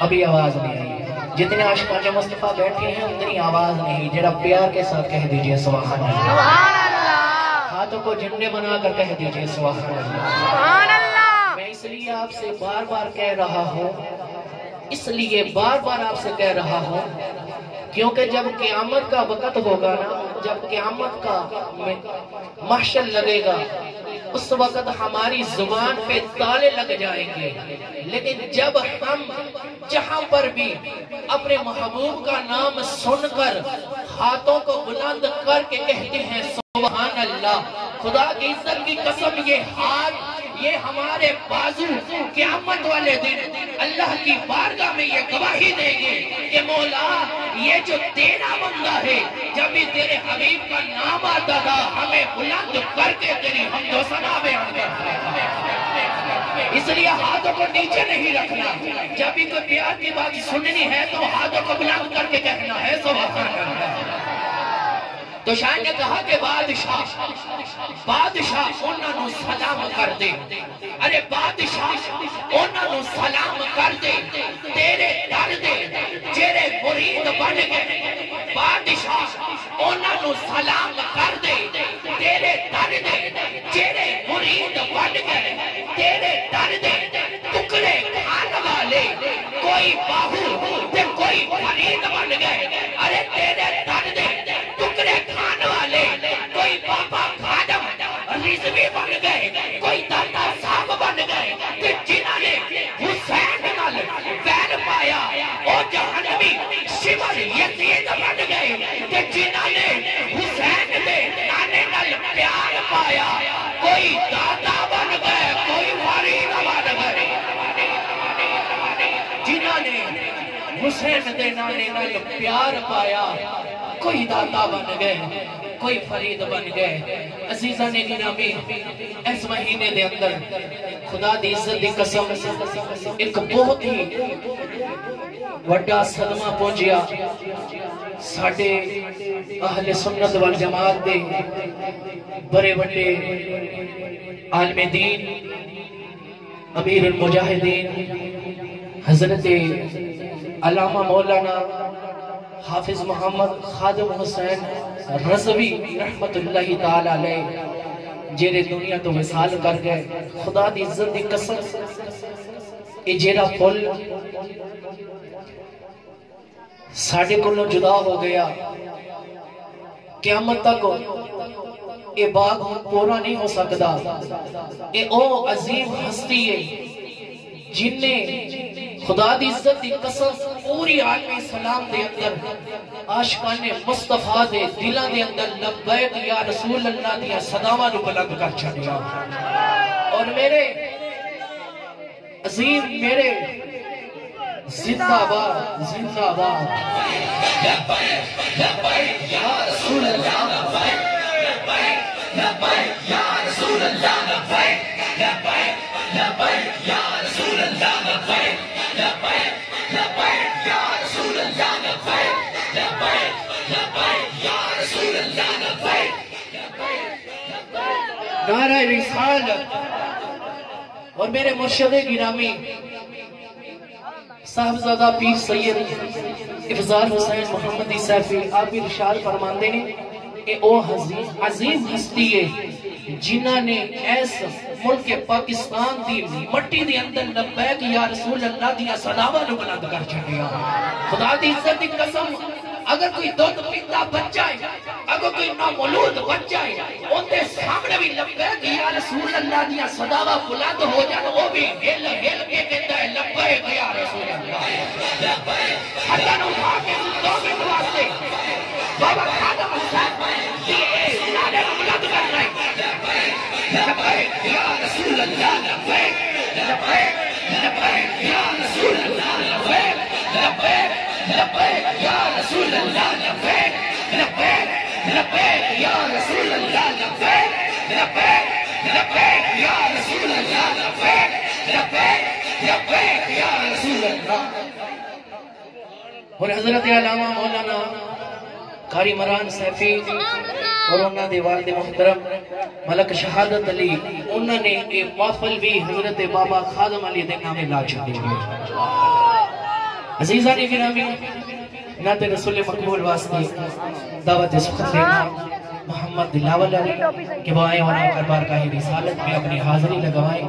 ابھی آواز نہیں آئی. جتنے عاشقان مصطفیٰ بیٹھے ہیں اتنی آواز نہیں. جڑا پیار کے ساتھ کہہ دیجئے سبحان اللہ. ہاتھوں کو جھنڈے بنا کر کہہ دیجئے سبحان اللہ. میں اس لیے آپ سے بار بار کہہ رہا ہوں کیونکہ جب قیامت کا وقت ہوگا نا، جب قیامت کا محشر لگے گا، اس وقت ہماری زبان پہ تالے لگ جائیں گے. لیکن جب ہم جہاں پر بھی اپنے محبوب کا نام سن کر ہاتھوں کو بلند کر کے کہتے ہیں سبحان اللہ، خدا کی عزت کی قسم یہ ہاتھ، یہ ہمارے بازو قیامت والے دن اللہ کی بارگاہ میں یہ گواہی دیں گے کہ مولا یہ جو تیرا بندہ ہے، جب بھی تیرے حبیب کا نام آتا تھا ہمیں بلند کر کے تیری حمد و ثنا بیان کرتا ہے. اس لیے ہاتھوں کو نیچے نہیں رکھنا. جب بھی کوئی پیار کی بات سننی ہے تو ہاتھوں کو بلند کر کے کہنا ہے سبحان اللہ. تو شاید نے کہا کہ بادشاہ انہاں نو سلام کر دے. ارے بادشاہ انہاں نو سلام کر دے، تیرے در دے جیرے مرید بن گئے. بادشاہ انہاں نو سلام کر دے، تیرے در دے جیرے مرید بن گئے. تیرے در دے ٹکڑے کھان والے کوئی باہو تے کوئی فرید بن گئے. ارے تیرے در دے ٹکڑے کھان والے کوئی بابا خادم رضوی بن گئے، کوئی دادا صاحب بن گئے. تے جنہاں نے حسین نال ویل پایا او جہنمی شمر یزید بن گئے. تے جنہاں نے حسین دے نانے نال پیار پایا کوئی دادا بن گئے، کوئی فرید بن گئے. جنہاں نے حسین دے نانے نال پیار پایا کوئی دادا بن گئے، کوئی فرید بن گئے. عزیزان گرامی، اس مہینے دے اندر خدا دی عزت دی قسم ایک بہت ہی وڈا صدمہ پہنچیا ساڑھے اہل سنت والجماعت دے بڑے بڑے عالم دین امیر المجاہدین حضرت علامہ مولانا حافظ محمد خادم حسین رضوی رحمت اللہ تعالی علیہ جیرے دنیا تو وصال کر گئے. خدا دی عزت دی قسم اے جیرا پھل ساڑھے کلوں جدا ہو گیا، قیامت تک اے باغ پورا نہیں ہو سکتا. اے او عظیم ہستی ہے جن نے خدا دی عزت دی قسم پوری عالم اسلام دے اندر عاشقان مصطفیٰ دے دلان دے اندر لبیک یا رسول اللہ دیا صداواں نو بلند کر چھڑیا. اور میرے عظیم میرے زندہ باد زندہ باد لبیک لبیک یا رسول اللہ، لبیک لبیک یا رسول اللہ، لبیک لبیک لبیک یا رسول اللہ، لبیک لبیک لبیک یا رسول اللہ، لبیک لبیک لبیک یا رسول اللہ، لبیک لبیک. نعرہ رسالت. اور میرے مرشد گرامی صاحبزادہ پیر سید افضال حسین محمدی سیفی آپ بھی ارشاد فرماندے ہیں کہ او عظیم ہستی ہے جنہاں نے ایس ملک پاکستان دی مٹی دی اندر لبیک یا رسول اللہ دیا صداواں نو بلند کر چھڑیا. خدا دی عزت دی قسم اگر کوئی دودھ پیتا بچ جائے، اگر کوئی نامولود بچ جائے، ان دے سامنے بھی لبیک یا رسول اللہ دیا صداواں بلند ہو جائے، وہ بھی ہل ہل کے کہتا ہے لبیک یا رسول اللہ. حسن اٹھا کے دو منٹ واسطے بابا خادم حسین یہ نعرے کو بلند کر رہے ہیں لبیک یا رسول اللہ، لبیک لبیک لبیک یا رسول اللہ، لبیک لبیک لبیک یا رسول اللہ، لبیک لبیک لبیک یا رسول اللہ، لبیک لبیک لبیک یا رسول اللہ، لبیک لبیک لبیک یا رسول اللہ. اور حضرت علامہ مولانا قاری مران سیفی اور انہاں دے والد محترم ملک شہادت علی انہاں نے ایک محفل بھی حضرت بابا خادم علی دے نامے لا چھڑی. عزیزان گرامی نعت رسول مقبول واسطے دعوت سخن دینا محمد دلاول علی کہ وہ آئیں اور آپ دربار کا ہی رسالت میں اپنی حاضری لگوائیں.